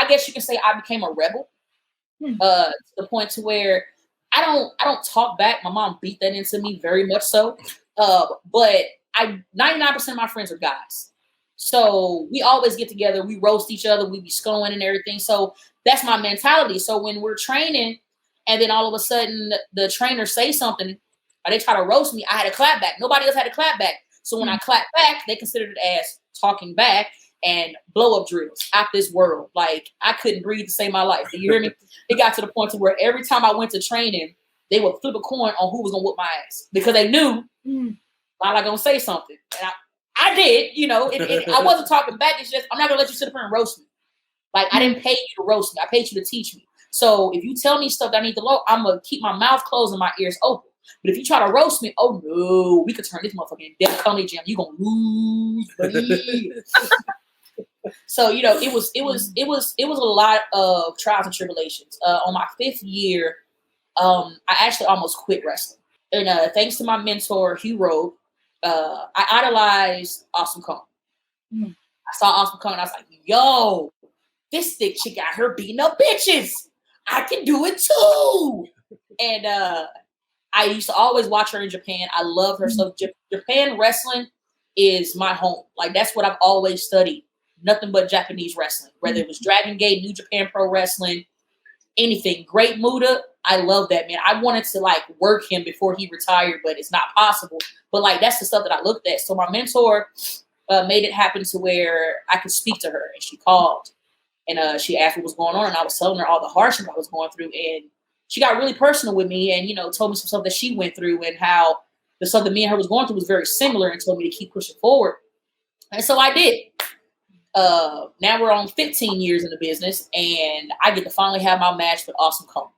I guess you can say I became a rebel. To the point to where I don't talk back. My mom beat that into me very much so. But 99% of my friends are guys. So we always get together, we roast each other, we be scoring and everything. So that's my mentality. So when we're training and then all of a sudden the trainer say something or they try to roast me, I had to clap back. Nobody else had to clap back. So when I clap back, they considered it as talking back and blow up drills out this world. Like I couldn't breathe to save my life. You hear me? It got to the point to where every time I went to training, they would flip a coin on who was gonna whoop my ass because they knew I'm not gonna say something. And I did, I wasn't talking back. It's just I'm not gonna let you sit up here and roast me. Like I didn't pay you to roast me. I paid you to teach me. So if you tell me stuff that I need to know, I'm gonna keep my mouth closed and my ears open. But if you try to roast me, oh no, we could turn this motherfucking Death Comedy Jam. You gonna lose, buddy. So it was a lot of trials and tribulations. On my 5th year, I actually almost quit wrestling. And thanks to my mentor, Hugh Rowe, I idolized Awesome Kong. I saw Awesome Kong and I was like, yo, this thick chick out here beating up bitches. I can do it too. And I used to always watch her in Japan. I love her. So Japan wrestling is my home. Like that's what I've always studied. Nothing but Japanese wrestling, whether it was Dragon Gate, New Japan Pro Wrestling, anything. Great Muta, I love that, man. I wanted to like work him before he retired, but it's not possible. But like that's the stuff that I looked at. So my mentor made it happen to where I could speak to her, and she called and she asked what was going on, and I was telling her all the hardship I was going through, and she got really personal with me, and told me some stuff that she went through and how the stuff that me and her was going through was very similar, and told me to keep pushing forward, and so I did. Now we're on 15 years in the business, and I get to finally have my match with Awesome Kong.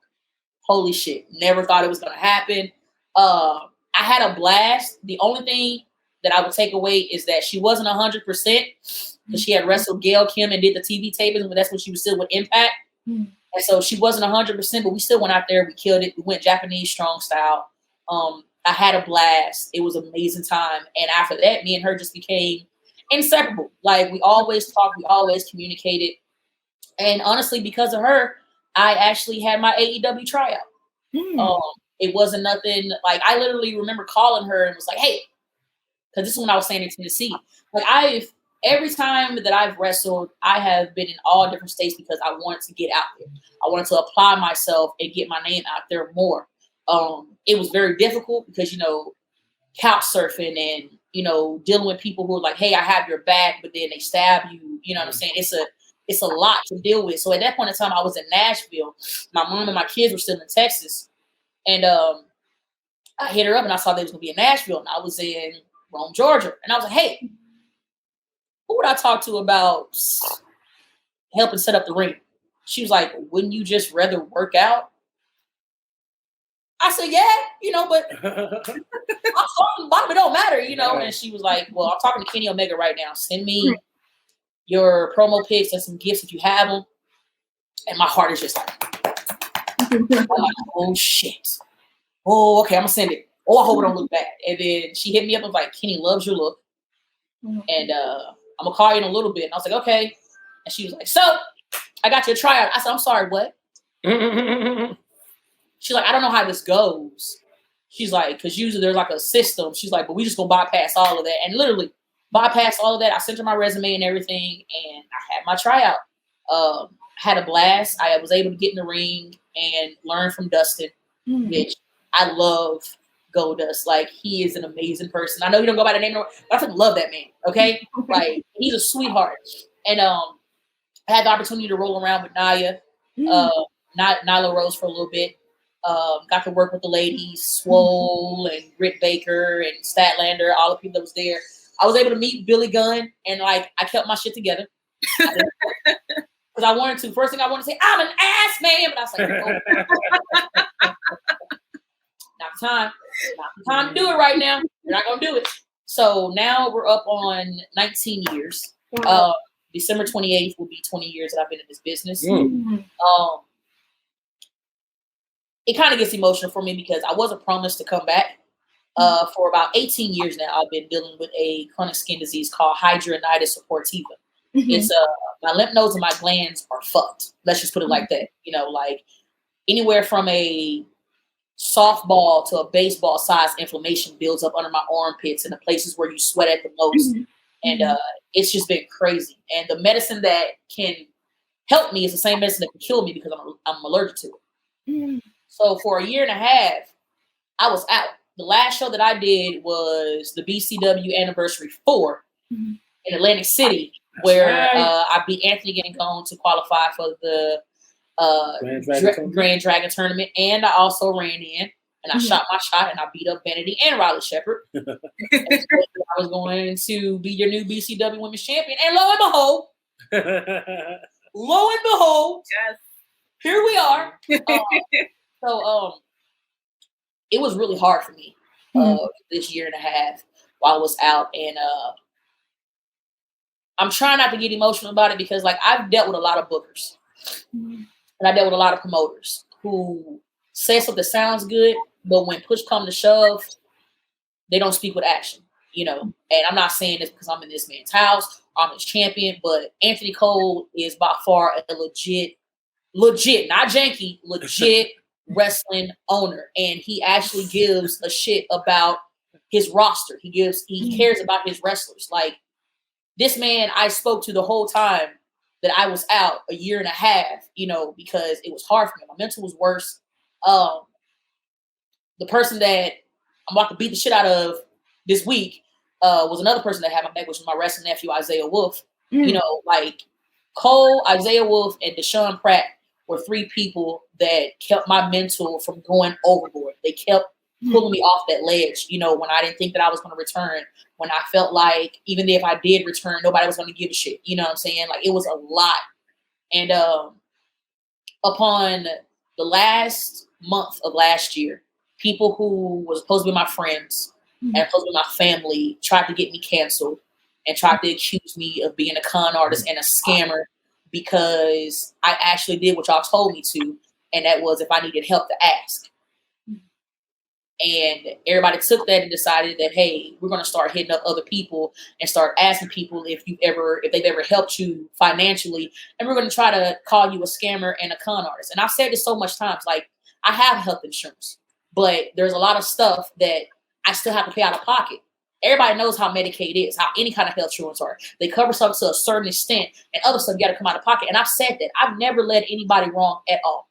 Holy shit. Never thought it was going to happen. I had a blast. The only thing that I would take away is that she wasn't 100% because she had wrestled Gail Kim and did the TV tapings, but that's when she was still with Impact. And so she wasn't 100%, but we still went out there. We killed it. We went Japanese strong style. I had a blast. It was an amazing time. And after that, me and her just became inseparable. Like we always talked, we always communicated. And honestly, because of her, I actually had my AEW tryout. It wasn't nothing like I literally remember calling her and was like, hey, because this is when I was staying in Tennessee. Like every time that I've wrestled, I have been in all different states because I wanted to get out there. I wanted to apply myself and get my name out there more. It was very difficult because, couch surfing and, dealing with people who are like, hey, I have your back, but then they stab you. You know what I'm saying? It's a lot to deal with. So at that point in time, I was in Nashville. My mom and my kids were still in Texas. And I hit her up and I saw they was going to be in Nashville. And I was in Rome, Georgia. And I was like, hey, who would I talk to about helping set up the ring? She was like, wouldn't you just rather work out? I said, yeah, but bottom it don't matter, And she was like, well, I'm talking to Kenny Omega right now. Send me your promo pics and some gifts if you have them. And my heart is just like, oh, shit. Oh, okay, I'm going to send it. Oh, I hope it don't look bad. And then she hit me up and was like, Kenny loves your look. And I'm going to call you in a little bit. And I was like, okay. And she was like, so I got your tryout. I said, I'm sorry, what? She's like, I don't know how this goes. She's like, because usually there's like a system. She's like, but we just going to bypass all of that. And literally bypass all of that. I sent her my resume and everything. And I had my tryout. Had a blast. I was able to get in the ring and learn from Dustin, which I love. Goldust, like he is an amazing person. I know you don't go by the name, but I fucking love that man. Okay, like he's a sweetheart. And I had the opportunity to roll around with Nyla Rose for a little bit. Got to work with the ladies, Swole and Britt Baker and Statlander, all the people that was there. I was able to meet Billy Gunn, and like I kept my shit together because I wanted to. First thing I wanted to say, I'm an ass man, but I was like, no. Not the time to do it right now. We're not gonna do it. So now we're up on 19 years. December 28th will be 20 years that I've been in this business. It kind of gets emotional for me because I wasn't promised to come back. For about 18 years now, I've been dealing with a chronic skin disease called hidradenitis suppurativa. It's my lymph nodes and my glands are fucked. Let's just put it like that. You know, like anywhere from a softball to a baseball size inflammation builds up under my armpits and the places where you sweat at the most. And it's just been crazy. And the medicine that can help me is the same medicine that can kill me because I'm allergic to it. So for a year and a half, I was out. The last show that I did was the BCW Anniversary 4 in Atlantic City, where I beat Anthony Gangone to qualify for the Grand Dragon Tournament. And I also ran in and I shot my shot and I beat up Vanity and Riley Shepard. I was going to be your new BCW Women's Champion. And lo and behold, yes, here we are. So it was really hard for me this year and a half while I was out. And I'm trying not to get emotional about it because, like, I've dealt with a lot of bookers. And I dealt with a lot of promoters who say something that sounds good, but when push comes to shove, they don't speak with action, you know. And I'm not saying this because I'm in this man's house, I'm his champion, but Anthony Cole is by far a legit, not janky, legit wrestling owner. And he actually gives a shit about his roster. He cares about his wrestlers. Like, this man I spoke to the whole time that I was out a year and a half, you know, because it was hard for me. My mental was worse. The person that I'm about to beat the shit out of this week was another person that had my back, which was my wrestling nephew, Isaiah Wolf. You know, like Cole, Isaiah Wolf, and Deshaun Pratt were three people that kept my mental from going overboard. They kept pulling me off that ledge, you know, when I didn't think that I was going to return, when I felt like even if I did return, nobody was going to give a shit. You know what I'm saying? Like, it was a lot. And upon the last month of last year, people who were supposed to be my friends and supposed to be my family tried to get me canceled and tried to accuse me of being a con artist and a scammer because I actually did what y'all told me to, and that was if I needed help to ask. And everybody took that and decided that, hey, we're going to start hitting up other people and start asking people if they've ever helped you financially. And we're going to try to call you a scammer and a con artist. And I've said this so much times, like, I have health insurance, but there's a lot of stuff that I still have to pay out of pocket. Everybody knows how Medicaid is, how any kind of health insurance are. They cover stuff to a certain extent and other stuff you got to come out of pocket. And I've said that. I've never led anybody wrong at all.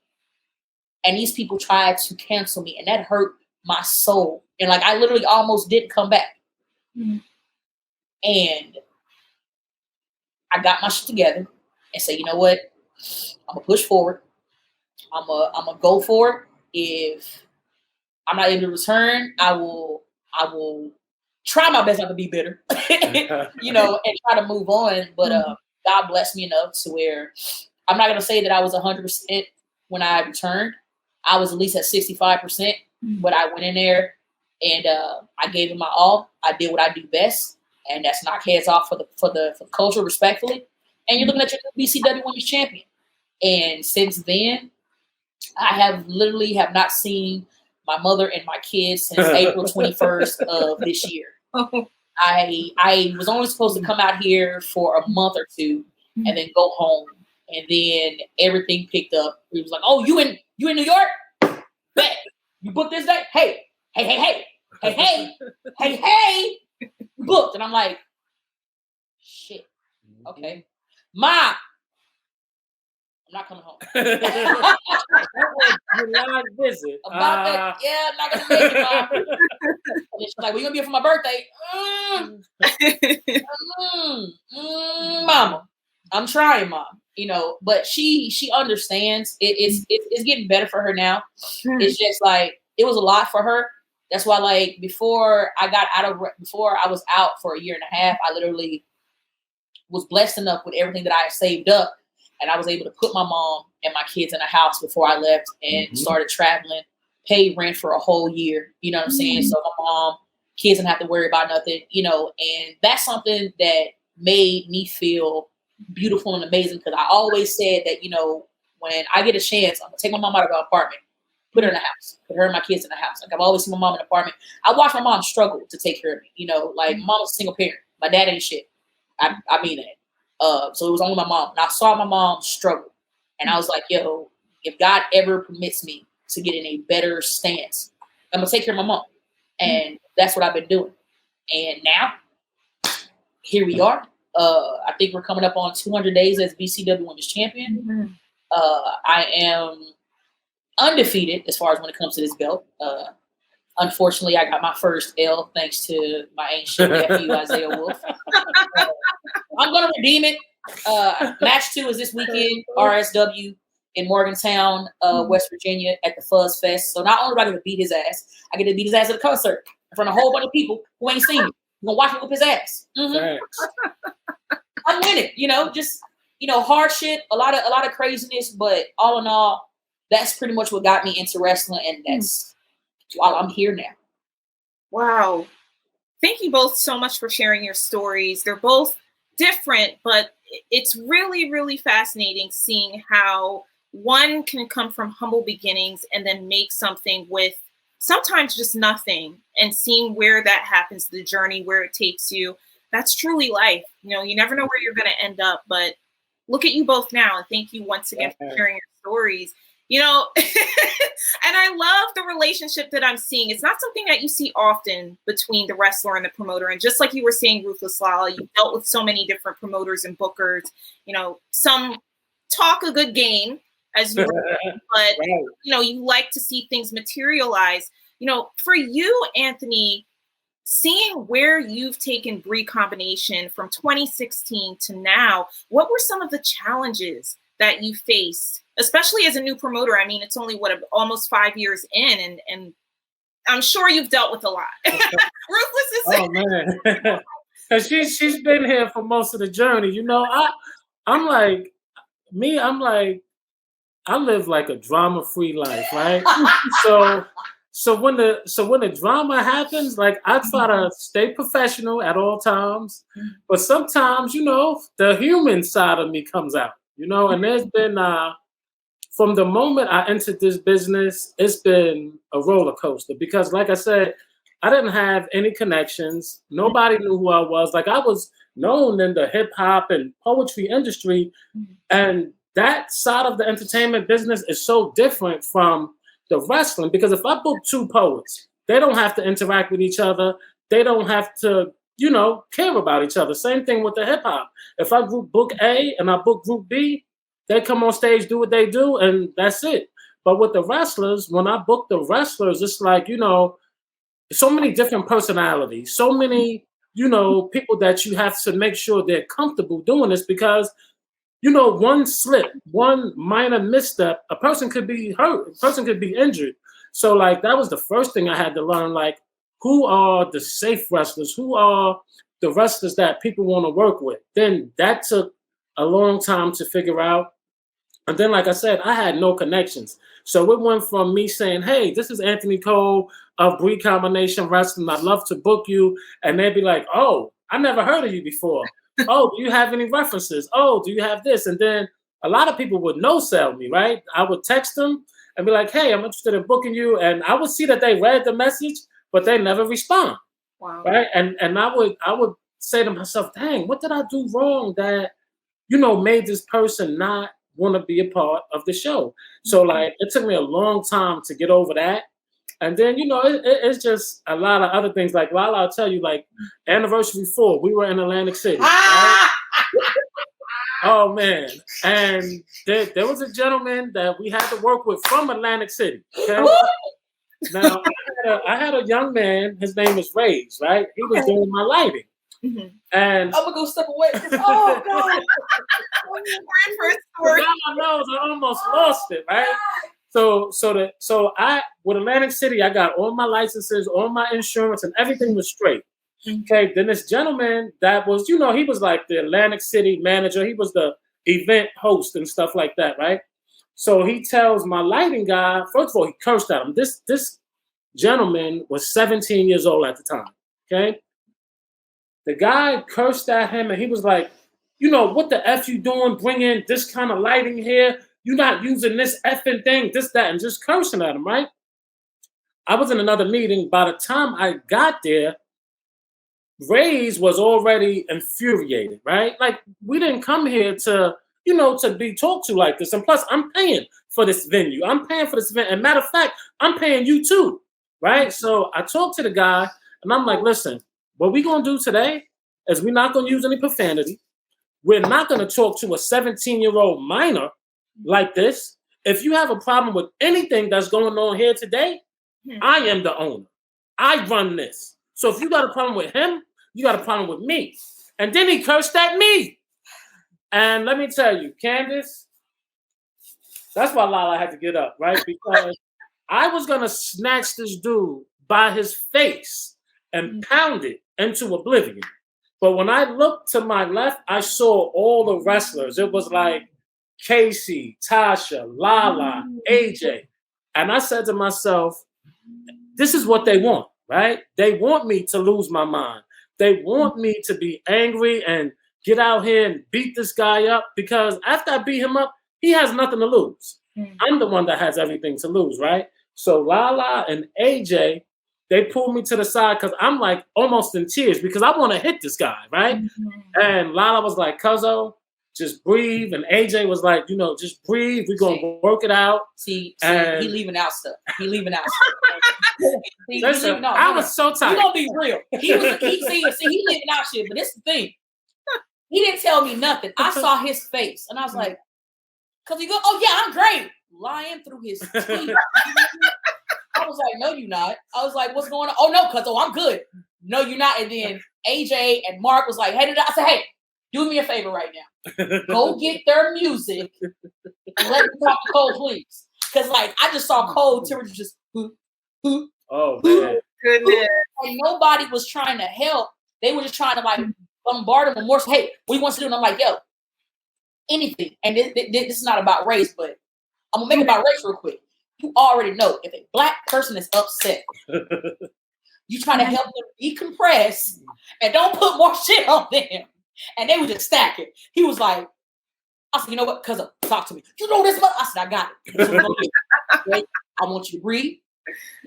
And these people tried to cancel me, and that hurt my soul. And like, I literally almost didn't come back. And I got my shit together and said, you know what? I'm gonna push forward. I'm gonna go for it. If I'm not able to return, I will try my best not to be bitter, you know, and try to move on. But God blessed me enough to where I'm not gonna say that I was 100% when I returned. I was at least at 65%. But I went in there and I gave it my all. I did what I do best, and that's knock heads off for the culture respectfully. And you're looking at your BCW Women's Champion. And since then, I have not seen my mother and my kids since April 21st of this year. I was only supposed to come out here for a month or two and then go home. And then everything picked up. It was like, oh, you in New York? Bet. You booked this day? Hey, booked. And I'm like, shit. Okay. Mom, I'm not coming home. You're not visit. About that. Yeah, I'm not going to make it, Mom. And she's like, well, you're going to be here for my birthday. Mama, I'm trying, Mom. You know, but she understands. It's getting better for her now. It's just like, it was a lot for her. That's why, like, before I was out for a year and a half, I literally was blessed enough with everything that I had saved up, and I was able to put my mom and my kids in a house before I left and started traveling, paid rent for a whole year. You know what I'm saying? So my mom, kids didn't have to worry about nothing, you know, and that's something that made me feel beautiful and amazing, because I always said that, you know, when I get a chance, I'm going to take my mom out of her apartment, put her in a house, put her and my kids in a house. Like, I've always seen my mom in an apartment. I watched my mom struggle to take care of me. You know, like, mom was a single parent. My dad ain't shit. I mean that. So it was only my mom. And I saw my mom struggle. And I was like, yo, if God ever permits me to get in a better stance, I'm going to take care of my mom. And that's what I've been doing. And now, here we are. I think we're coming up on 200 days as BCW Women's Champion. I am undefeated as far as when it comes to this belt. Unfortunately, I got my first L thanks to my ancient nephew, Isaiah Wolf. I'm going to redeem it. Match 2 is this weekend, RSW in Morgantown, West Virginia at the Fuzz Fest. So not only do I get to beat his ass, I get to beat his ass at a concert in front of a whole bunch of people who ain't seen me. You're going to watch me whip his ass. I'm winning, just, hard shit, a lot of craziness, but all in all, that's pretty much what got me into wrestling, and that's why I'm here now. Wow. Thank you both so much for sharing your stories. They're both different, but it's really, really fascinating seeing how one can come from humble beginnings and then make something with sometimes just nothing, and seeing where that happens, the journey, where it takes you. That's truly life. You never know where you're going to end up, but look at you both now. And thank you once again for sharing your stories. And I love the relationship that I'm seeing. It's not something that you see often between the wrestler and the promoter. And just like you were saying, Ruthless LaLa, you dealt with so many different promoters and bookers. Some talk a good game, as you were saying, but you like to see things materialize. For you, Anthony, seeing where you've taken Brii Combination from 2016 to now, what were some of the challenges that you faced, especially as a new promoter? I mean, it's only almost 5 years in, and I'm sure you've dealt with a lot. Ruthless is man, because she's been here for most of the journey. I'm like I live like a drama-free life, right? So when the drama happens, like I try to stay professional at all times, but sometimes the human side of me comes out. And there's been from the moment I entered this business, it's been a roller coaster because, like I said, I didn't have any connections. Nobody knew who I was. Like, I was known in the hip hop and poetry industry, and that side of the entertainment business is so different from the wrestling, because if I book 2 poets, they don't have to interact with each other. They don't have to, care about each other. Same thing with the hip hop. If I book A and I book group B, they come on stage, do what they do, and that's it. But with the wrestlers, when I book the wrestlers, it's like, so many different personalities, so many, people that you have to make sure they're comfortable doing this, because one slip, one minor misstep, a person could be hurt, a person could be injured. So like that was the first thing I had to learn, like who are the safe wrestlers, who are the wrestlers that people want to work with. Then that took a long time to figure out. And then, like I said, I had no connections. So it went from me saying, hey, this is Anthony Cole of Brii Combination Wrestling. I'd love to book you. And they'd be like, oh, I never heard of you before. Oh, do you have any references? Oh, do you have this? And then a lot of people would no-sell me, right? I would text them and be like, hey, I'm interested in booking you. And I would see that they read the message, but they never respond. Wow. Right? And I would say to myself, dang, what did I do wrong that, made this person not want to be a part of the show? So like, it took me a long time to get over that. And then, it's just a lot of other things. Like, LaLa, I'll tell you, like, anniversary 4, we were in Atlantic City. Right? Oh, man. And there was a gentleman that we had to work with from Atlantic City. Okay? Now, I had a young man. His name was Rage, right? He was doing my lighting. And I'm going to go step away. Oh, God. I almost lost it, right? So I with Atlantic City, I got all my licenses, all my insurance, and everything was straight. Okay. Then this gentleman that was, he was like the Atlantic City manager. He was the event host and stuff like that, right? So he tells my lighting guy, first of all, he cursed at him. This gentleman was 17 years old at the time. Okay. The guy cursed at him, and he was like, what the F you doing bringing this kind of lighting here? You're not using this effing thing, this, that, and just cursing at him, right? I was in another meeting. By the time I got there, Ray's was already infuriated, right? Like, we didn't come here to, to be talked to like this. And plus, I'm paying for this venue. I'm paying for this event. And matter of fact, I'm paying you too, right? So I talked to the guy, and I'm like, listen, what we going to do today is we're not going to use any profanity. We're not going to talk to a 17-year-old minor like this. If you have a problem with anything that's going on here today, I am the owner. I run this. So if you got a problem with him, you got a problem with me. And then he cursed at me. And let me tell you, Candace, that's why LaLa had to get up, right? Because I was going to snatch this dude by his face and pound it into oblivion. But when I looked to my left, I saw all the wrestlers. It was like Casey, Tasha, LaLa, AJ. And I said to myself, this is what they want, right? They want me to lose my mind. They want me to be angry and get out here and beat this guy up, because after I beat him up, he has nothing to lose. I'm the one that has everything to lose, right? So LaLa and AJ, they pulled me to the side because I'm like almost in tears because I want to hit this guy, right? And LaLa was like, Cuzzo, just breathe. And AJ was like, just breathe. We're going to work it out. See, he leaving out stuff. He leaving out stuff. Listen, I was so tired. You're going to be real. He leaving out shit, but this is the thing. He didn't tell me nothing. I saw his face, and I was like, because he goes, oh, yeah, I'm great. Lying through his teeth. I was like, no, you're not. I was like, what's going on? Oh, no, Cuzzo, I'm good. No, you're not. And then AJ and Mark was like, hey, I said, hey, do me a favor right now. Go get their music and let me talk to Cole, please. Because, like, I just saw Cole temperature just, oh, man. Goodness. And nobody was trying to help. They were just trying to, like, bombard him with more. Hey, what do you want to do? And I'm like, yo, anything. And this is not about race, but I'm going to make it about race real quick. You already know if a Black person is upset, you trying to help them decompress and don't put more shit on them. And they were just stacking. He was like, I said, you know what? Cuzzo, talk to me. You know this much? I said, I got it. Okay? I want you to breathe.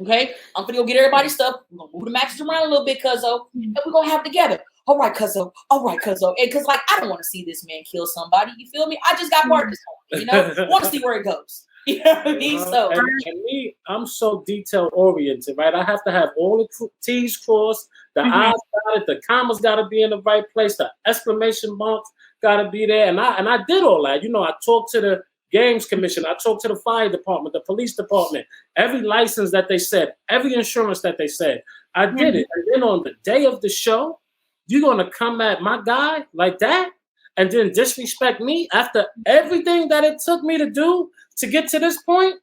Okay? I'm going to go get everybody's stuff. We're going to move the matches around a little bit, Cuzzo. And we're going to have it together. All right, Cuzzo. All right, Cuzzo. And because, like, I don't want to see this man kill somebody. You feel me? I just got part this morning, I want to see where it goes. You know what I mean? So, and me, I'm so detail oriented, right? I have to have all the T's crossed, the I's got it, the commas got to be in the right place, the exclamation marks got to be there, and I did all that. I talked to the games commission, I talked to the fire department, the police department, every license that they said, every insurance that they said, I did it. And then on the day of the show, you're gonna come at my guy like that, and then disrespect me after everything that it took me to do to get to this point?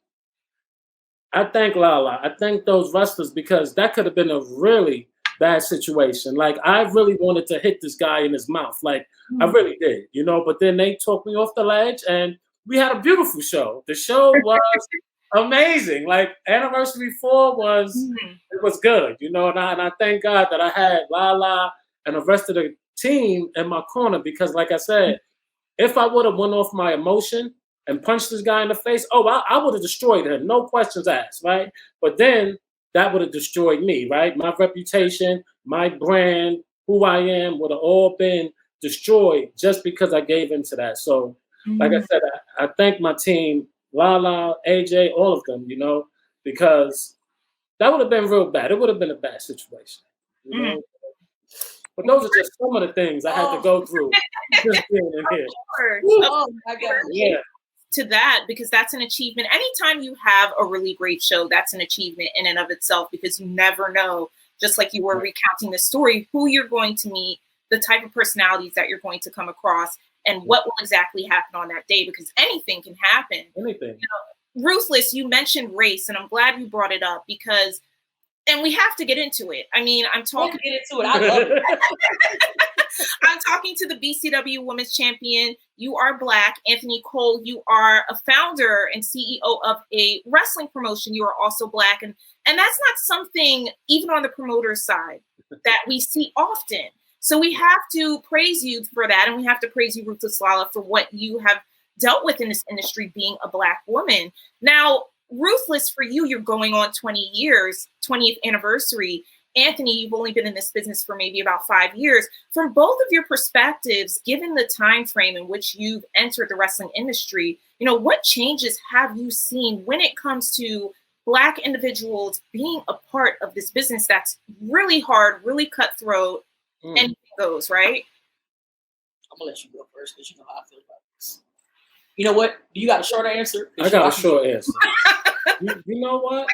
I thank LaLa. I thank those wrestlers, because that could have been a really bad situation. Like, I really wanted to hit this guy in his mouth. Like, I really did, but then they talked me off the ledge, and we had a beautiful show. The show was amazing. Like, Anniversary 4 was good, and I thank God that I had LaLa and the rest of the team in my corner, because, like I said, if I would have went off my emotion and punched this guy in the face, I would have destroyed him, no questions asked, right? But then that would have destroyed me, right? My reputation, my brand, who I am would have all been destroyed just because I gave into that. So, like I said, I thank my team, LaLa, AJ, all of them, because that would have been real bad. It would have been a bad situation, But those are just some of the things I had to go through just being in here. Oh my God. Yeah. To that, because that's an achievement. Anytime you have a really great show, that's an achievement in and of itself, because you never know, just like you were recounting the story, who you're going to meet, the type of personalities that you're going to come across, and what will exactly happen on that day, because anything can happen. Anything. Ruthless, you mentioned race, and I'm glad you brought it up, because and we have to get into it. I mean, I'm talking into it. I love it. I'm talking to the BCW Women's Champion. You are Black. Anthony Cole, you are a founder and CEO of a wrestling promotion. You are also Black. And that's not something, even on the promoter side, that we see often. So we have to praise you for that. And we have to praise you, Ruthless LaLa, for what you have dealt with in this industry, being a Black woman. Now, Ruthless, for you, you're going on 20 years, 20th anniversary. Anthony, you've only been in this business for maybe about 5 years. From both of your perspectives, given the time frame in which you've entered the wrestling industry, what changes have you seen when it comes to Black individuals being a part of this business that's really hard, really cutthroat, and goes, right? I'm gonna let you go first because you know how I feel about this. You know what? Do you got a short answer? I got a short answer. You know what?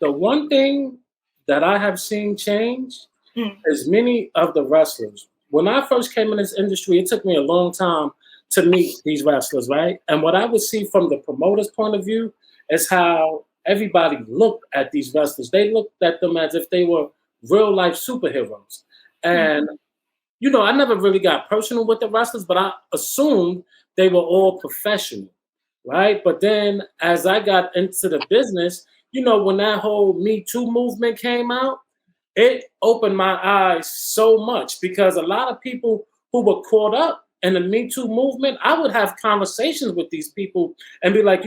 The one thing that I have seen change is many of the wrestlers. When I first came in this industry, it took me a long time to meet these wrestlers, right? And what I would see from the promoter's point of view is how everybody looked at these wrestlers. They looked at them as if they were real life superheroes. And I never really got personal with the wrestlers, but I assumed they were all professional, right? But then as I got into the business, when that whole Me Too movement came out, it opened my eyes so much because a lot of people who were caught up in the Me Too movement, I would have conversations with these people and be like,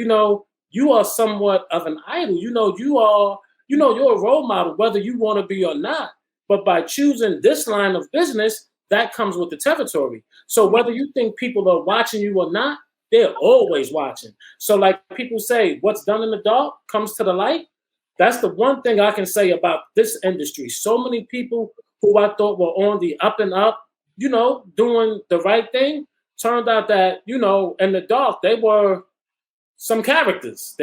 you are somewhat of an idol. You're a role model, whether you want to be or not. But by choosing this line of business, that comes with the territory. So whether you think people are watching you or not, they're always watching. So like people say, what's done in the dark comes to the light. That's the one thing I can say about this industry. So many people who I thought were on the up and up, doing the right thing, turned out that, in the dark, they were some characters.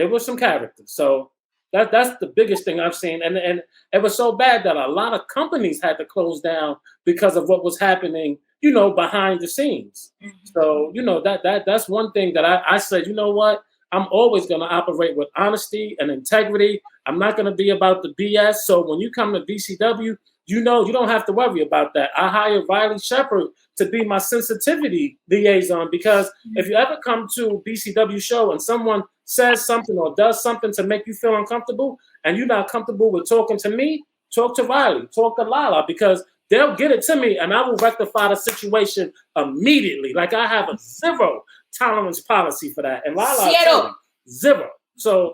So that's the biggest thing I've seen. And it was so bad that a lot of companies had to close down because of what was happening, behind the scenes. So, that's one thing that I said, you know what? I'm always going to operate with honesty and integrity. I'm not going to be about the BS. So when you come to BCW, you don't have to worry about that. I hired Riley Shepard to be my sensitivity liaison because if you ever come to a BCW show and someone says something or does something to make you feel uncomfortable and you're not comfortable with talking to me, talk to Riley, talk to LaLa, because they'll get it to me and I will rectify the situation immediately. Like I have a 0 tolerance policy for that. And LaLa, 0. So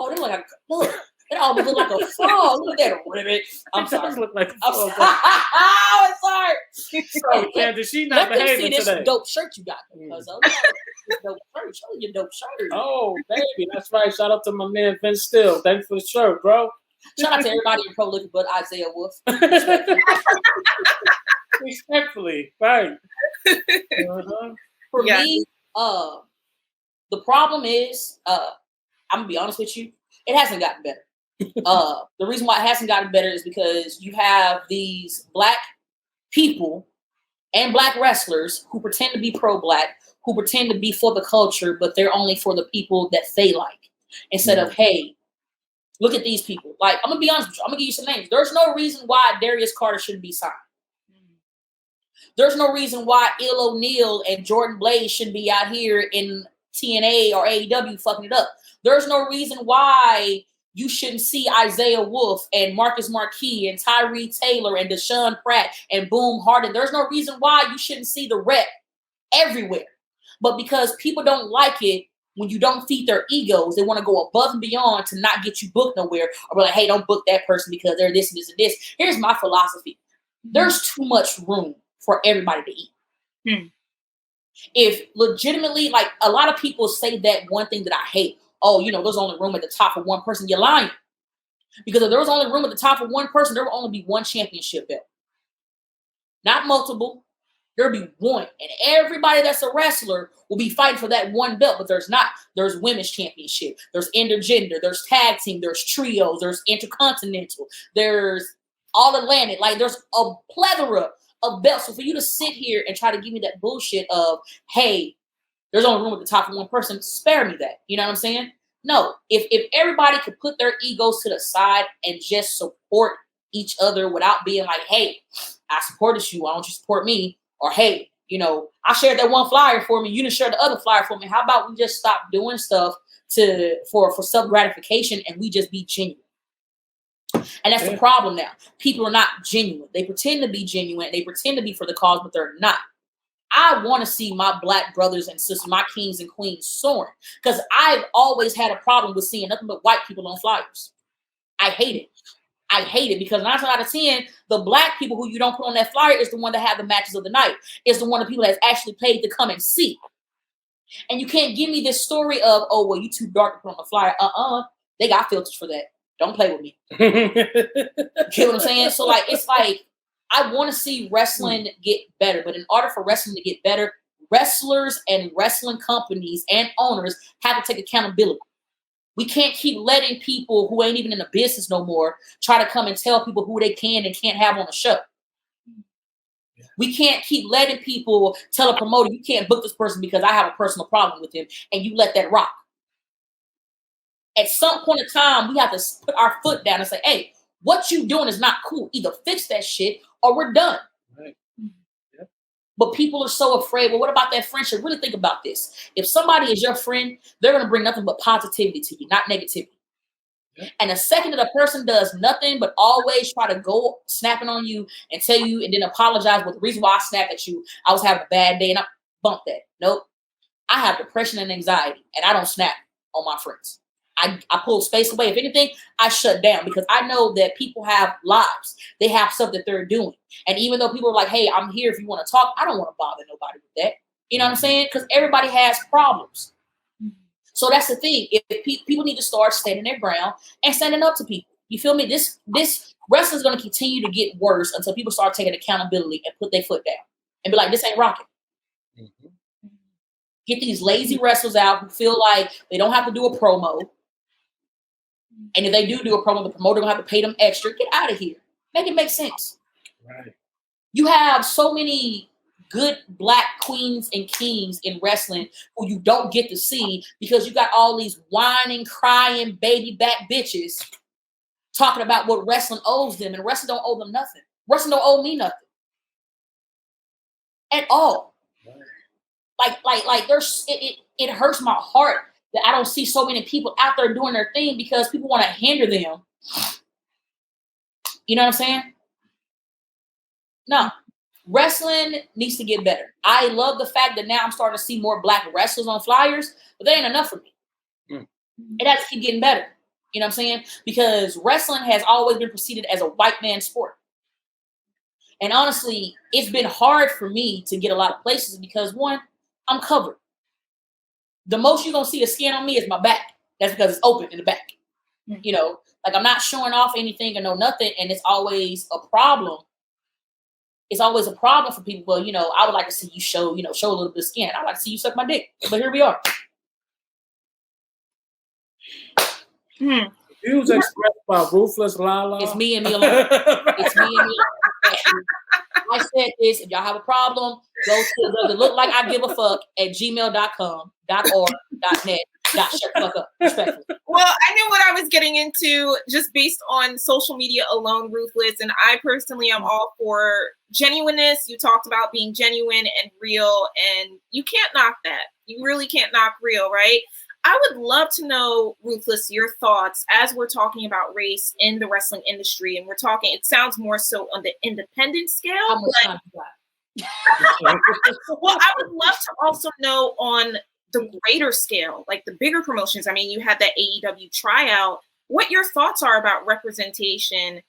look. It almost look like a frog. Look at it. Wait a minute. I'm sorry. It does look like a I'm frog. I'm sorry. So, Candace, she not Let them behaving see this today. dope shirt you got. Because dope shirt. Show your dope shirt. Oh, baby. That's right. Shout out to my man, Vince Steele. Thanks for the shirt, bro. Shout out to everybody in prolific but Isaiah Wolf. Respectfully. Right. For me, the problem is, I'm going to be honest with you, it hasn't gotten better. The reason why it hasn't gotten better is because you have these Black people and Black wrestlers who pretend to be pro-Black, who pretend to be for the culture, but they're only for the people that they like. Instead of, hey, look at these people. Like, I'm going to be honest with you. I'm going to give you some names. There's no reason why Darius Carter shouldn't be signed. There's no reason why Il O'Neil and Jordan Blaze shouldn't be out here in TNA or AEW fucking it up. There's no reason why you shouldn't see Isaiah Wolf and Marcus Marquis and Tyree Taylor and Deshaun Pratt and Boom Harden. There's no reason why you shouldn't see the rep everywhere. But because people don't like it when you don't feed their egos, they want to go above and beyond to not get you booked nowhere. Or be like, hey, don't book that person because they're this and this and this. Here's my philosophy. There's too much room for everybody to eat. If legitimately, like a lot of people say that one thing that I hate, oh, there's only room at the top for one person, you're lying. Because if there was only room at the top for one person, there will only be one championship belt. Not multiple. There'll be one. And everybody that's a wrestler will be fighting for that one belt, but there's not. There's women's championship. There's intergender. There's tag team. There's trios. There's intercontinental. There's all Atlantic. Like there's a plethora of belts. So for you to sit here and try to give me that bullshit of, hey, there's only room at the top for one person, spare me that. You know what I'm saying? No. If everybody could put their egos to the side and just support each other without being like, hey, I supported you, why don't you support me? Or hey, I shared that one flyer for me, you didn't share the other flyer for me. How about we just stop doing stuff for self-gratification and we just be genuine? And that's the problem now. People are not genuine. They pretend to be genuine. They pretend to be for the cause, but they're not. I want to see my Black brothers and sisters, my kings and queens soaring. Because I've always had a problem with seeing nothing but white people on flyers. I hate it. I hate it because 9 times out of 10, the black people who you don't put on that flyer is the one that have the matches of the night. It's the one of the people that's actually paid to come and see. And you can't give me this story of, oh, well, you too dark to put on the flyer. They got filters for that. Don't play with me. You get what I'm saying? So like, it's like, I want to see wrestling get better, but in order for wrestling to get better, wrestlers and wrestling companies and owners have to take accountability. We can't keep letting people who ain't even in the business no more try to come and tell people who they can and can't have on the show. We can't keep letting people tell a promoter, you can't book this person because I have a personal problem with him, and you let that rock. At some point in time, we have to put our foot down and say, hey, what you doing is not cool. Either fix that shit or we're done. Right. Yep. But people are so afraid. Well, what about that friendship? Really think about this. If somebody is your friend, they're going to bring nothing but positivity to you, not negativity. Yep. And the second that a person does nothing but always try to go snapping on you and tell you and then apologize, well, the reason why I snapped at you, I was having a bad day, and I bumped that. Nope. I have depression and anxiety, and I don't snap on my friends. I pull space away. If anything, I shut down because I know that people have lives. They have stuff that they're doing. And even though people are like, hey, I'm here if you want to talk, I don't want to bother nobody with that. You know what I'm saying? Because everybody has problems. So that's the thing. If people need to start standing their ground and standing up to people. You feel me? This wrestling is going to continue to get worse until people start taking accountability and put their foot down and be like, this ain't rocking. Mm-hmm. Get these lazy wrestlers out who feel like they don't have to do a promo. And if they do a promo, the promoter gonna have to pay them extra. Get out of here. Make it make sense. Right. You have so many good black queens and kings in wrestling who you don't get to see because you got all these whining, crying, baby back bitches talking about what wrestling owes them, and wrestling don't owe them nothing. Wrestling don't owe me nothing at all. Right. Like there's it hurts my heart that I don't see so many people out there doing their thing because people want to hinder them. You know what I'm saying? No. Wrestling needs to get better. I love the fact that now I'm starting to see more black wrestlers on flyers, but that ain't enough for me. It has to keep getting better. You know what I'm saying? Because wrestling has always been preceded as a white man sport. And honestly, it's been hard for me to get a lot of places because, one, I'm covered. The most you're going to see the skin on me is my back. That's because it's open in the back. You know, like I'm not showing off anything or no nothing. And it's always a problem. It's always a problem for people. Well, you know, I would like to see you show a little bit of skin. I'd like to see you suck my dick. But here we are. Views expressed by Ruthless LaLa. It's me and me alone. It's me and me alone. I said this. If y'all have a problem, go to the look like I give a fuck at gmail.com, .org, .net. Shut the fuck up. Respectfully. Well, I knew what I was getting into just based on social media alone, Ruthless. And I personally am all for genuineness. You talked about being genuine and real, and you can't knock that. You really can't knock real, right? I would love to know, Ruthless, your thoughts as we're talking about race in the wrestling industry. And we're talking, it sounds more so on the independent scale. Well, I would love to also know on the greater scale, like the bigger promotions. I mean, you had that AEW tryout. What your thoughts are about representation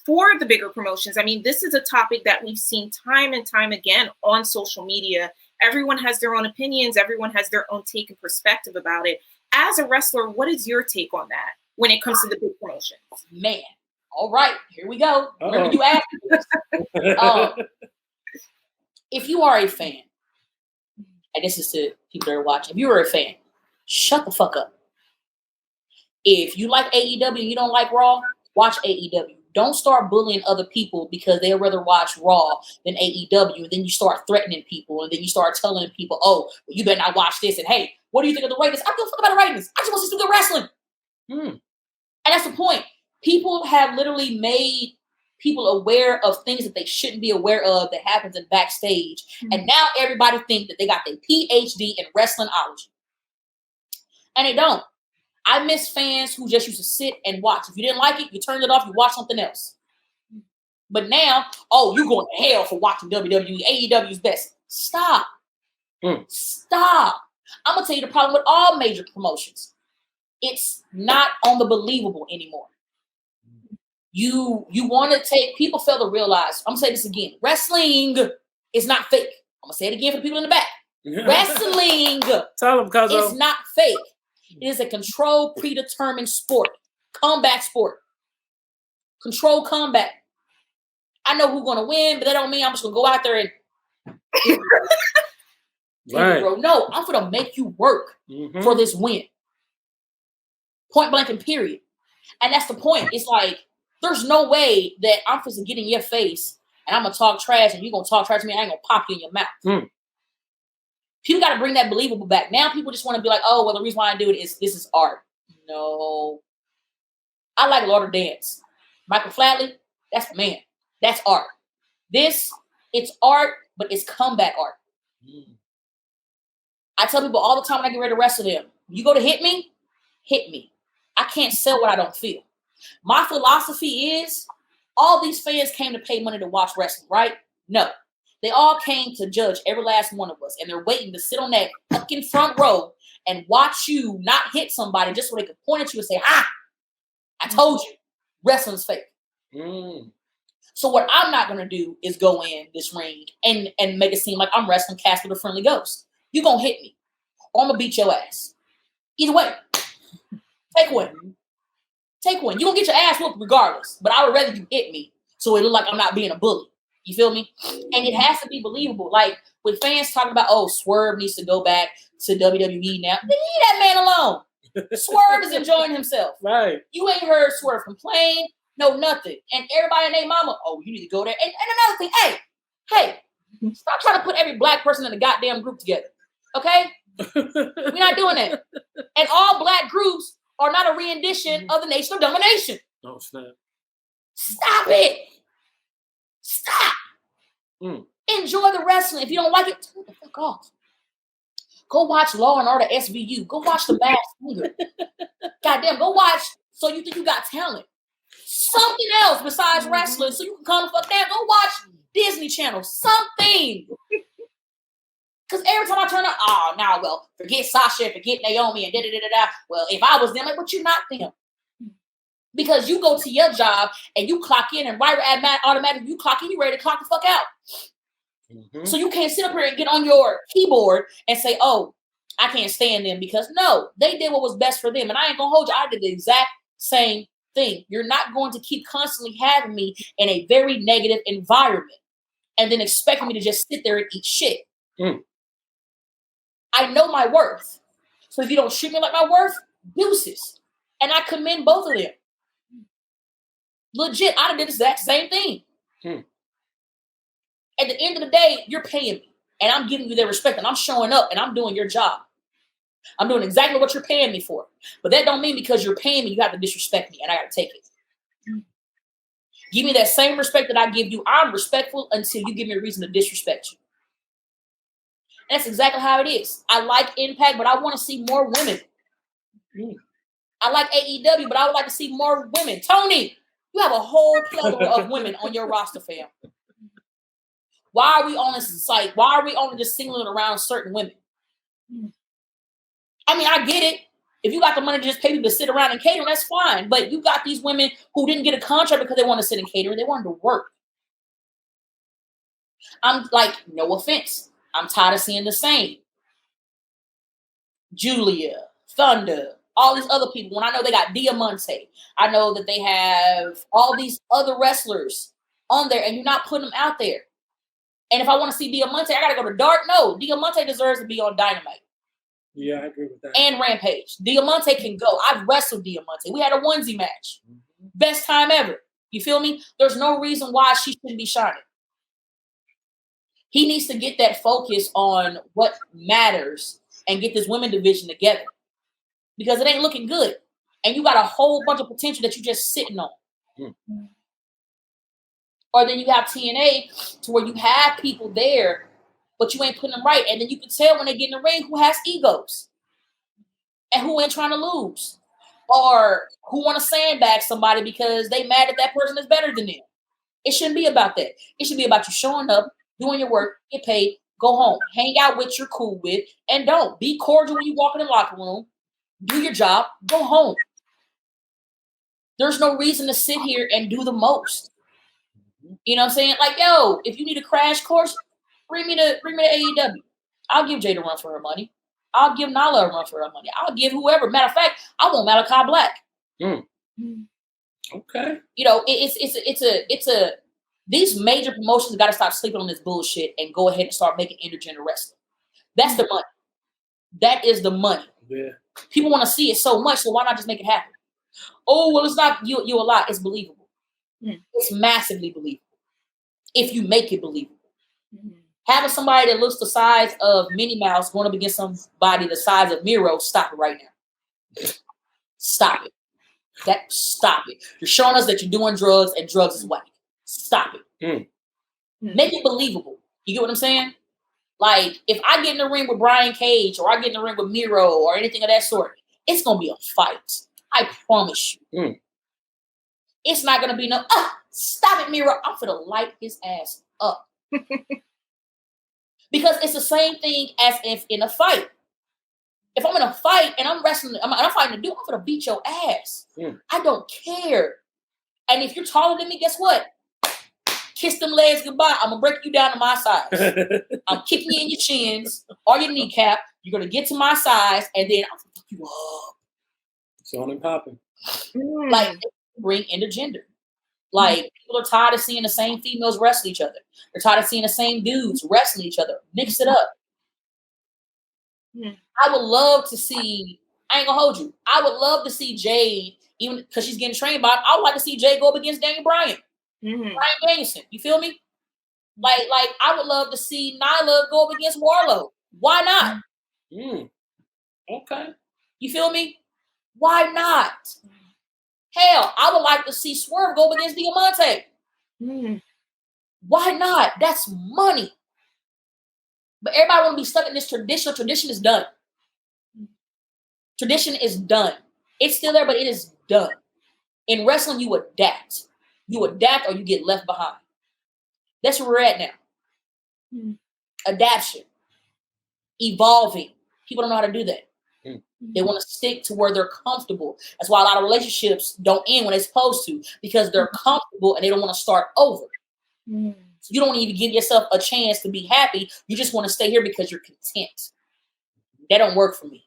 for the bigger promotions? I mean, this is a topic that we've seen time and time again on social media. Everyone has their own opinions. Everyone has their own take and perspective about it. As a wrestler, what is your take on that when it comes to the big promotions? Man, all right, here we go. Remember you asked this. If you are a fan, and this is to people that are watching, if you are a fan, shut the fuck up. If you like AEW and you don't like Raw, watch AEW. Don't start bullying other people because they'd rather watch Raw than AEW. And then you start threatening people. And then you start telling people, oh, you better not watch this. And hey, what do you think of the ratings? I don't give a fuck about the ratings. I just want to see some good wrestling. And that's the point. People have literally made people aware of things that they shouldn't be aware of that happens in backstage. And now everybody thinks that they got their PhD in wrestlingology. And they don't. I miss fans who just used to sit and watch. If you didn't like it, you turned it off, you watch something else. But now, oh, you're going to hell for watching WWE. AEW's best. Stop. Stop. I'm going to tell you the problem with all major promotions. It's not on the believable anymore. You want to take, people fail to realize, I'm going to say this again, wrestling is not fake. I'm going to say it again for people in the back. Wrestling is not fake. It is a controlled, predetermined sport. Combat sport. Controlled combat. I know who's going to win, but that don't mean I'm just going to go out there and right. Bro. No, I'm going to make you work for this win. Point blank and period. And that's the point. It's like, there's no way that I'm supposed to get in your face and I'm going to talk trash and you're going to talk trash to me. I ain't going to pop you in your mouth. People got to bring that believable back. Now people just want to be like, oh, well, the reason why I do it is this is art. No. I like Lord Dance. Michael Flatley, that's the man. That's art. This, it's art, but it's combat art. I tell people all the time when I get ready to wrestle them, you go to hit me. I can't sell what I don't feel. My philosophy is all these fans came to pay money to watch wrestling, right? No. They all came to judge every last one of us, and they're waiting to sit on that fucking front row and watch you not hit somebody just so they can point at you and say, I told you, wrestling's fake. So what I'm not going to do is go in this ring and make it seem like I'm wrestling Casper the Friendly Ghost. You're going to hit me, or I'm going to beat your ass. Either way, take one. Take one. You're going to get your ass whooped regardless, but I would rather you hit me so it look like I'm not being a bully. You feel me? And it has to be believable. Like, with fans talking about, oh, Swerve needs to go back to WWE now. Then leave that man alone. Swerve is enjoying himself. Right. You ain't heard Swerve complain. No, nothing. And everybody and their mama, oh, you need to go there. And another thing, hey, stop trying to put every black person in the goddamn group together. Okay? We're not doing that. And all black groups are not a rendition of the Nation of Domination. Oh, snap. Stop it. Stop. Enjoy the wrestling. If you don't like it, turn the fuck off. Go watch Law and Order SVU. Go watch The Masked Singer. Goddamn, go watch So You Think You Got Talent. Something else besides wrestling so you can come the fuck down. Go watch Disney Channel. Something. Because every time I turn on, well, forget Sasha, forget Naomi, and da-da-da-da-da. Well, if I was them, like, but you're not them. Because you go to your job and you clock in and right automatically you clock in, you ready to clock the fuck out. So you can't sit up here and get on your keyboard and say, oh, I can't stand them because no, they did what was best for them. And I ain't going to hold you. I did the exact same thing. You're not going to keep constantly having me in a very negative environment and then expecting me to just sit there and eat shit. I know my worth. So if you don't treat me like my worth, deuces. And I commend both of them. Legit, I did the exact same thing. At the end of the day, you're paying me. And I'm giving you their respect. And I'm showing up. And I'm doing your job. I'm doing exactly what you're paying me for. But that don't mean because you're paying me, you have to disrespect me. And I got to take it. Give me that same respect that I give you. I'm respectful until you give me a reason to disrespect you. And that's exactly how it is. I like Impact, but I want to see more women. I like AEW, but I would like to see more women. Tony, you have a whole plethora of women on your roster, fam. Why are we on this site? Why are we only just singling around certain women? I mean, I get it. If you got the money to just pay people to sit around and cater, that's fine. But you got these women who didn't get a contract because they want to sit and cater. They wanted to work. I'm like, no offense. I'm tired of seeing the same. Julia, Thunder, all these other people. When I know they got Diamante, I know that they have all these other wrestlers on there, and you're not putting them out there. And if I want to see Diamante, I got to go to Dark. No, Diamante deserves to be on Dynamite. Yeah, I agree with that. And Rampage. Diamante can go. I've wrestled Diamante. We had a onesie match. Best time ever. You feel me? There's no reason why she shouldn't be shining. He needs to get that focus on what matters and get this women division together. Because it ain't looking good. And you got a whole bunch of potential that you're just sitting on. Or then you have TNA to where you have people there, but you ain't putting them right. And then you can tell when they get in the ring who has egos and who ain't trying to lose. Or who want to sandbag somebody because they mad that that person is better than them. It shouldn't be about that. It should be about you showing up, doing your work, get paid, go home, hang out with you're cool with, and don't. Be cordial when you walk in the locker room, do your job, go home. There's no reason to sit here and do the most. You know what I'm saying? Like, yo, if you need a crash course, bring me to AEW. I'll give Jade a run for her money. I'll give Nala a run for her money. I'll give whoever. Matter of fact, I want Malachi Black. Okay. You know, it's a these major promotions got to stop sleeping on this bullshit and go ahead and start making intergender wrestling. That's the money. That is the money. Yeah. People want to see it so much, so why not just make it happen? Oh, well, it's not you a lot. It's believable. It's massively believable if you make it believable. Having somebody that looks the size of Minnie Mouse going up against somebody the size of Miro, stop it right now. Stop it. Stop it. You're showing us that you're doing drugs and drugs is whack. Stop it. Make it believable. You get what I'm saying? Like, if I get in the ring with Brian Cage or I get in the ring with Miro or anything of that sort, it's going to be a fight. I promise you. It's not going to be no, stop it, Miro. I'm going to light his ass up. Because it's the same thing as if in a fight. If I'm in a fight and I'm wrestling, I'm fighting a dude, I'm going to beat your ass. I don't care. And if you're taller than me, guess what? Kiss them legs goodbye. I'm going to break you down to my size. I'm kicking you in your chins or your kneecap. You're going to get to my size, and then I'm going to fuck you up. It's on and popping. Like, bring intergender. Like, people are tired of seeing the same females wrestle each other. They're tired of seeing the same dudes wrestling each other. Mix it up. I would love to see, I ain't gonna hold you, I would love to see Jade, even because she's getting trained by, I would like to see Jade go up against Daniel Bryan. Bryan Danielson. You feel me? Like I would love to see Nyla go up against Warlow. Why not? Okay. You feel me? Why not? Hell, I would like to see Swerve go up against Diamante. Why not? That's money. But everybody want to be stuck in this tradition. Tradition is done. Tradition is done. It's still there, but it is done. In wrestling, you adapt. You adapt or you get left behind. That's where we're at now. Adaption. Evolving. People don't know how to do that. They want to stick to where they're comfortable. That's why a lot of relationships don't end when they're supposed to, because they're comfortable and they don't want to start over. So you don't even give yourself a chance to be happy. You just want to stay here because you're content. That don't work for me.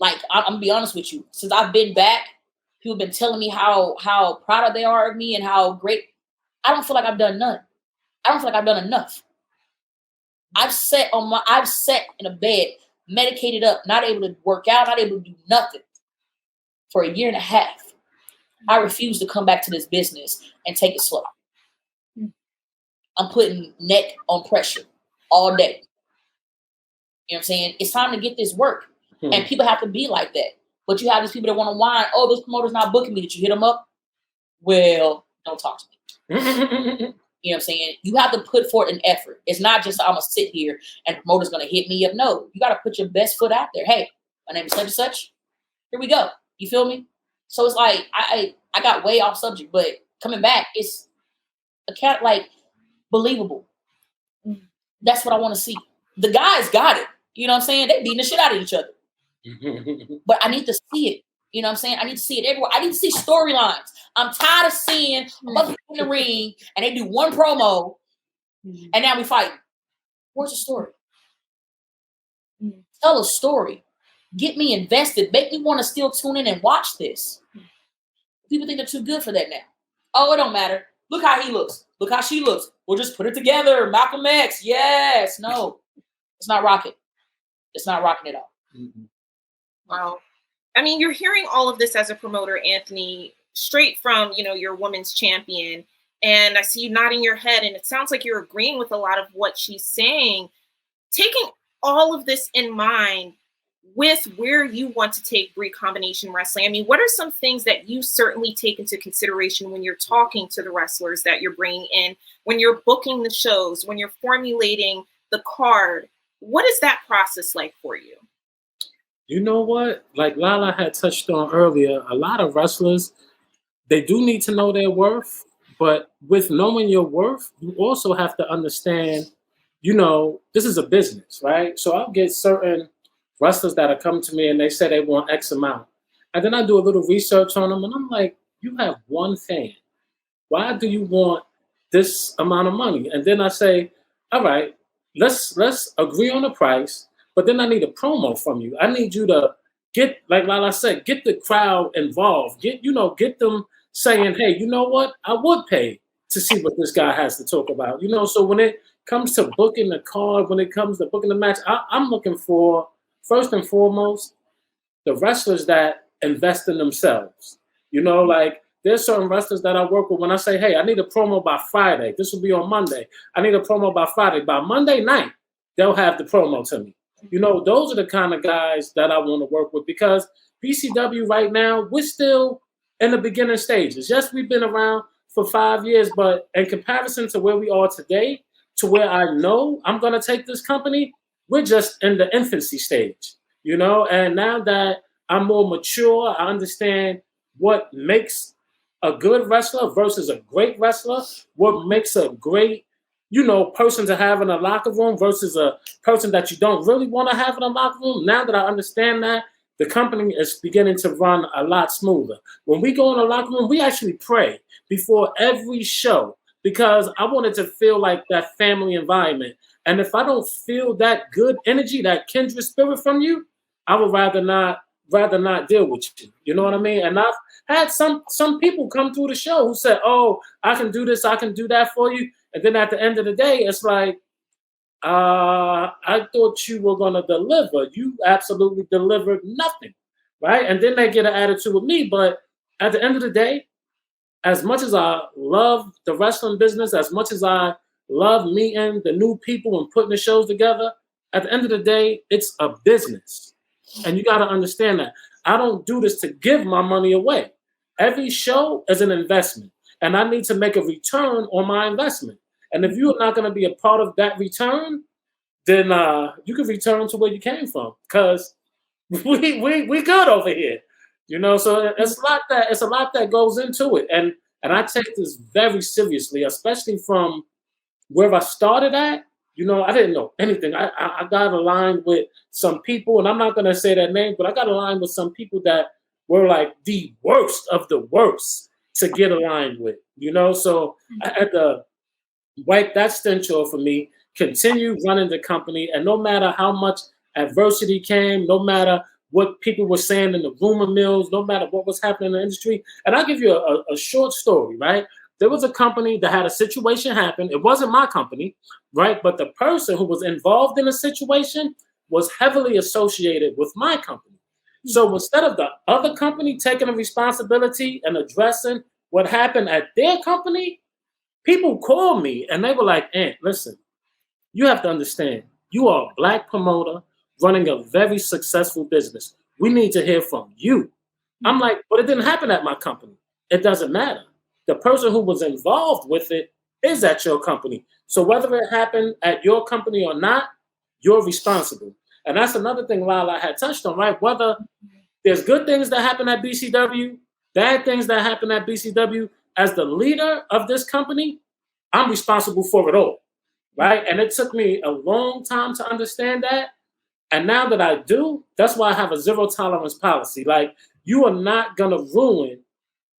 Like, I'm going to be honest with you. Since I've been back, people have been telling me how proud they are of me and how great. I don't feel like I've done none. I don't feel like I've done enough. I've sat in a bed, medicated up, not able to work out, not able to do nothing for a year and a half. I refuse to come back to this business and take it slow. I'm putting neck on pressure all day. You know what I'm saying? It's time to get this work. And people have to be like that. But you have these people that want to whine, oh, this promoter's not booking me. Did you hit them up? Well, don't talk to me. You know what I'm saying? You have to put forth an effort. It's not just I'm going to sit here and the promoter's going to hit me up. No, you got to put your best foot out there. Hey, my name is such and such. Here we go. You feel me? So it's like, I got way off subject, but coming back, it's believable. That's what I want to see. The guys got it. You know what I'm saying? They beating the shit out of each other. But I need to see it. You know what I'm saying? I need to see it everywhere. I need to see storylines. I'm tired of seeing a motherfucker in the ring and they do one promo and now we fighting. Where's the story? Tell a story. Get me invested. Make me want to still tune in and watch this. People think they're too good for that now. Oh, it don't matter. Look how he looks. Look how she looks. We'll just put it together. Malcolm X. Yes. No. It's not rocking. It's not rocking at all. Wow. I mean, you're hearing all of this as a promoter, Anthony, straight from, your women's champion. And I see you nodding your head, and it sounds like you're agreeing with a lot of what she's saying. Taking all of this in mind with where you want to take Brii combination wrestling, I mean, what are some things that you certainly take into consideration when you're talking to the wrestlers that you're bringing in, when you're booking the shows, when you're formulating the card? What is that process like for you? You know what? Like Lala had touched on earlier, a lot of wrestlers, they do need to know their worth, but with knowing your worth, you also have to understand, this is a business, right? So I'll get certain wrestlers that are coming to me and they say they want X amount. And then I do a little research on them, and I'm like, you have one fan. Why do you want this amount of money? And then I say, all right, let's agree on the price, but then I need a promo from you. I need you to get, like Lala said, get the crowd involved. Get them saying, hey, you know what? I would pay to see what this guy has to talk about. So when it comes to booking the card, when it comes to booking the match, I'm looking for, first and foremost, the wrestlers that invest in themselves. Like there's certain wrestlers that I work with when I say, hey, I need a promo by Friday. This will be on Monday. I need a promo by Friday. By Monday night, they'll have the promo to me. Those are the kind of guys that I want to work with, because BCW right now, we're still in the beginning stages. Yes, we've been around for 5 years, but in comparison to where we are today, to where I know I'm going to take this company, we're just in the infancy stage, and now that I'm more mature, I understand what makes a good wrestler versus a great wrestler, what makes a great, person to have in a locker room versus a person that you don't really want to have in a locker room. Now that I understand that, the company is beginning to run a lot smoother. When we go in a locker room, we actually pray before every show, because I wanted to feel like that family environment. And if I don't feel that good energy, that kindred spirit from you, I would rather not deal with you. You know what I mean? And I've had some people come through the show who said, oh, I can do this, I can do that for you. And then at the end of the day, it's like, I thought you were going to deliver. You absolutely delivered nothing, right? And then they get an attitude with me. But at the end of the day, as much as I love the wrestling business, as much as I love meeting the new people and putting the shows together, at the end of the day, it's a business. And you got to understand that. I don't do this to give my money away. Every show is an investment, and I need to make a return on my investment. And if you're not going to be a part of that return, then you can return to where you came from, because we good over here, So it's a lot that goes into it, and I take this very seriously, especially from where I started at. I didn't know anything. I got aligned with some people, and I'm not going to say their name, but I got aligned with some people that were like the worst of the worst to get aligned with, So I had to wipe that stench off of me, continue running the company, and no matter how much adversity came, no matter what people were saying in the rumor mills, no matter what was happening in the industry. And I'll give you a short story, right? There was a company that had a situation happen. It wasn't my company, right? But the person who was involved in the situation was heavily associated with my company. So instead of the other company taking the responsibility and addressing what happened at their company, people called me and they were like, Aunt, listen, you have to understand, you are a Black promoter running a very successful business. We need to hear from you. I'm like, but it didn't happen at my company. It doesn't matter. The person who was involved with it is at your company. So whether it happened at your company or not, you're responsible. And that's another thing Lala had touched on, right? Whether there's good things that happen at BCW, bad things that happen at BCW, as the leader of this company, I'm responsible for it all, right? And it took me a long time to understand that. And now that I do, that's why I have a zero tolerance policy. Like, you are not going to ruin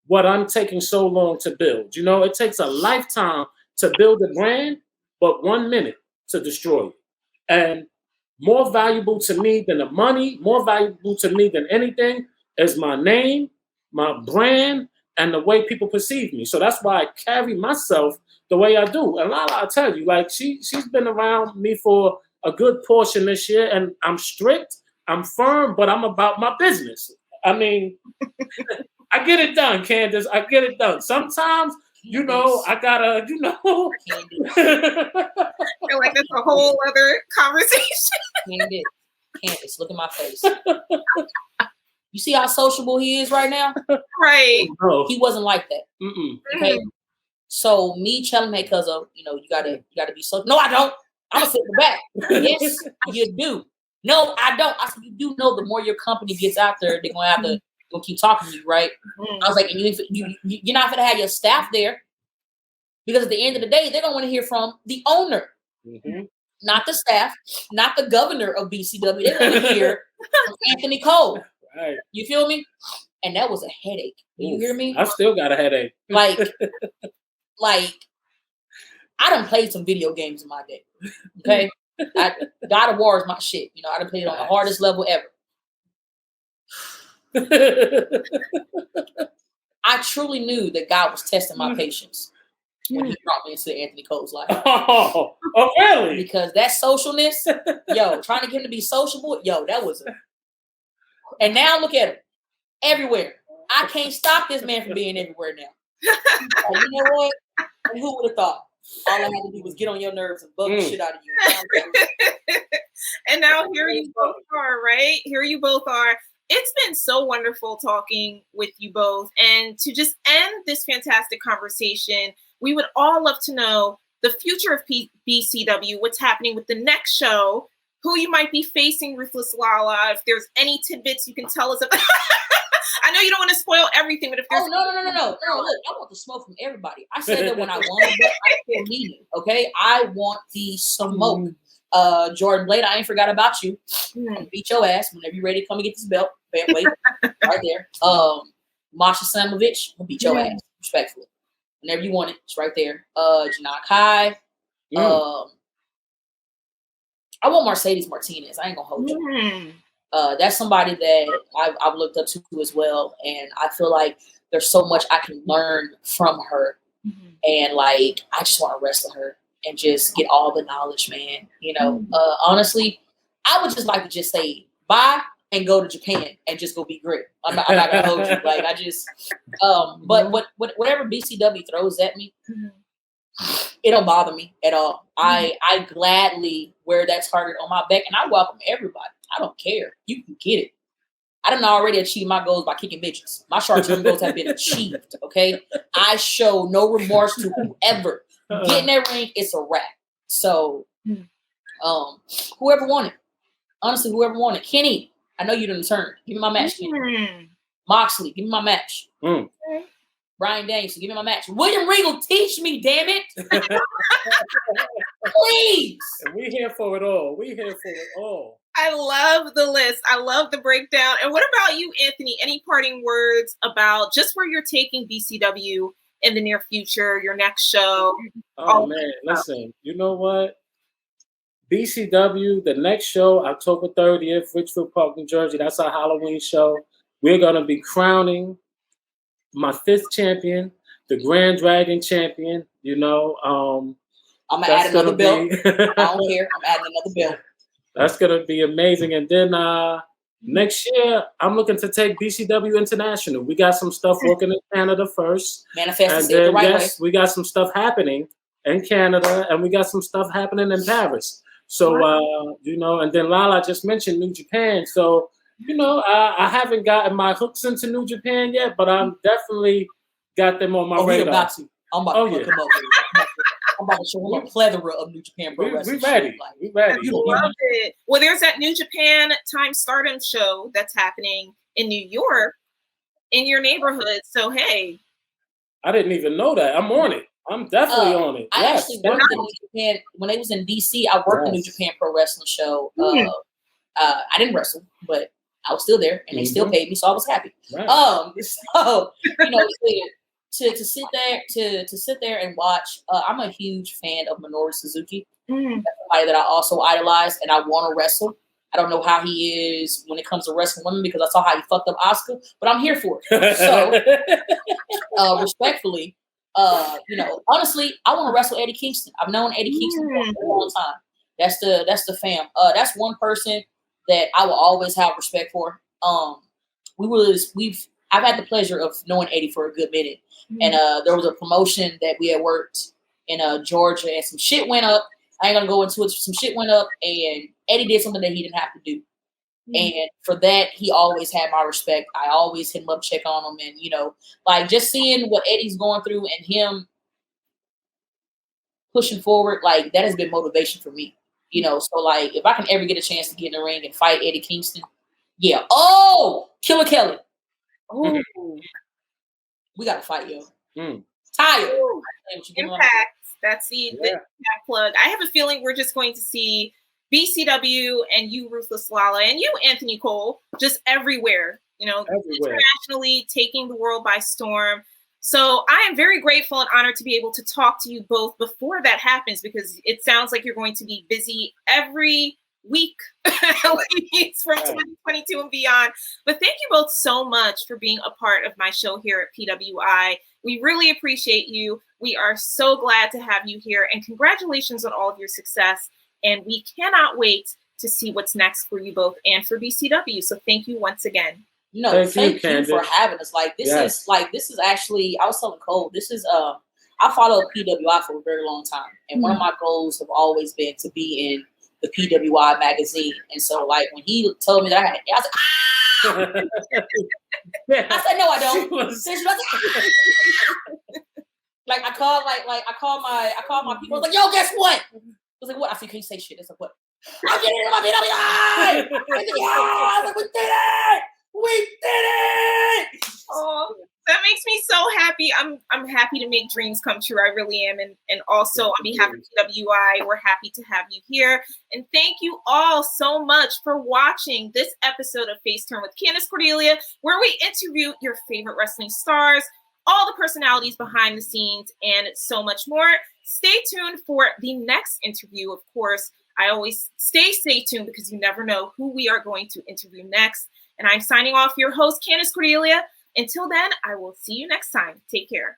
what I'm taking so long to build. It takes a lifetime to build a brand, but 1 minute to destroy it. And more valuable to me than the money, more valuable to me than anything is my name, my brand, and the way people perceive me. So that's why I carry myself the way I do. And Lala, I tell you, like, she's been around me for a good portion this year, and I'm strict, I'm firm, but I'm about my business. I mean, I get it done, Candace. I get it done. Sometimes, I gotta, I feel like that's a whole other conversation. Candace, look at my face. You see how sociable he is right now? Right. He wasn't like that. Okay. So me telling me, because of, you gotta be so. No, I don't. I'm gonna sit in the back. Yes, you do. No, I don't. I said, you do know the more your company gets out there, they're gonna have to keep talking to you, right? I was like, and you're not gonna have your staff there, because at the end of the day, they're gonna want to hear from the owner, not the staff, not the governor of BCW. They're gonna hear from Anthony Cole. Right. You feel me? and that was a headache. You hear me? I still got a headache. Like I done played some video games in my day. Okay, God of War is my shit. You know, I done played it on the hardest level ever. I truly knew that God was testing my patience when He brought me into Anthony Cole's life. Oh, really? Because that socialness, trying to get him to be sociable, that was a. And now look at him, everywhere. I can't stop this man from being everywhere now. You know what? And who would have thought? All I had to do was get on your nerves and bug the shit out of you. And now here you both are, right? Here you both are. It's been so wonderful talking with you both. And to just end this fantastic conversation, we would all love to know the future of BCW, what's happening with the next show, who you might be facing Ruthless LaLa, if there's any tidbits you can tell us about. I know you don't want to spoil everything, but if there's... No. Look, I want the smoke from everybody. I said that when I won, but I still mean it, okay? I want the smoke. Jordan Blade, I ain't forgot about you. I'm beat your ass whenever you're ready to come and get this belt. Wait, right there. Masha Samovich, I'll beat your ass, respectfully. Whenever you want it, it's right there. Janai Kai. I want Mercedes Martinez. I ain't gonna hold you. That's somebody that I've looked up to as well, and I feel like there's so much I can learn from her, and like I just want to wrestle her and just get all the knowledge, man. You know, honestly, I would just like to just say bye and go to Japan and just go be great. I'm not gonna hold you. Like I just, but whatever BCW throws at me, it don't bother me at all. I gladly wear that target on my back, and I welcome everybody. I don't care. You can get it. I done already achieved my goals by kicking bitches. My short-term goals have been achieved, okay? I show no remorse to whoever. Get in that ring, it's a wrap. So, whoever won it. Honestly, whoever won it. Kenny, I know you didn't turn. Give me my match, Kenny. Moxley, give me my match. Brian Danielson, give me my match. William Regal, teach me, damn it. Please. And we're here for it all. We're here for it all. I love the list. I love the breakdown. And what about you, Anthony? Any parting words about just where you're taking BCW in the near future, your next show? Oh, man. Listen, you know what? BCW, the next show, October 30th, Richfield Park, New Jersey. That's our Halloween show. We're going to be crowning my 5th champion, the Grand Dragon champion. You know, I'm going to add another belt. I don't care. I'm adding another belt. That's going to be amazing. And then next year, I'm looking to take BCW International. We got some stuff working in Canada first. Manifest it the right way. We got some stuff happening in Canada, and we got some stuff happening in Paris. So, you know, and then Lala just mentioned New Japan. So, you know, I haven't gotten my hooks into New Japan yet, but I'm definitely got them on my radar. About to. I'm about to look them up. I'm about to show him a plethora of New Japan pro wrestling. We ready. We ready. I love it. Well, there's that New Japan Time Stardom show that's happening in New York in your neighborhood. So, hey. I didn't even know that. I'm on it. I'm definitely on it. I actually worked in New Japan. When I was in DC, I worked the New Japan Pro Wrestling show. I didn't wrestle, but I was still there, and they still paid me, so I was happy. Right. So, you know, to sit there and watch. I'm a huge fan of Minoru Suzuki. That's somebody that I also idolize, and I want to wrestle. I don't know how he is when it comes to wrestling women because I saw how he fucked up Asuka, but I'm here for it. So, respectfully, you know, honestly, I want to wrestle Eddie Kingston. I've known Eddie Kingston for a long time. That's the fam. That's one person that I will always have respect for. I've had the pleasure of knowing Eddie for a good minute. And there was a promotion that we had worked in Georgia, and some shit went up. I ain't gonna go into it. Some shit went up, and Eddie did something that he didn't have to do. And for that, he always had my respect. I always hit him up, check on him, and you know, like just seeing what Eddie's going through and him pushing forward, like that has been motivation for me. You know, so like if I can ever get a chance to get in the ring and fight Eddie Kingston, yeah. Oh, Killer Kelly. Oh, we got to fight, yo. Tired. Impact. That's the impact plug. I have a feeling we're just going to see BCW and you, Ruthless LaLa, and you, Anthony Cole, just everywhere internationally, taking the world by storm. So I am very grateful and honored to be able to talk to you both before that happens, because it sounds like you're going to be busy every week from 2022 and beyond. But thank you both so much for being a part of my show here at PWI. We really appreciate you. We are so glad to have you here, and congratulations on all of your success. And we cannot wait to see what's next for you both and for BCW. So thank you once again. No, thank you for having us. Like, this is actually, I was telling Cole, this is, I followed PWI for a very long time. And one of my goals have always been to be in the PWI magazine. And so, like, when he told me that I was like, I said, no, I don't. Like, I called my people. I was like, yo, guess what? I was like, what? I said, can you say shit? I said, what? I'm getting into my PWI! I was like, we did it! We did it! Oh, that makes me so happy. I'm happy to make dreams come true. I really am. And also on behalf of PWI, we're happy to have you here. And thank you all so much for watching this episode of Face Turn with Candace Cordelia, where we interview your favorite wrestling stars, all the personalities behind the scenes, and so much more. Stay tuned for the next interview. Of course, I always stay tuned because you never know who we are going to interview next. And I'm signing off, your host, Candace Cordelia. Until then, I will see you next time. Take care.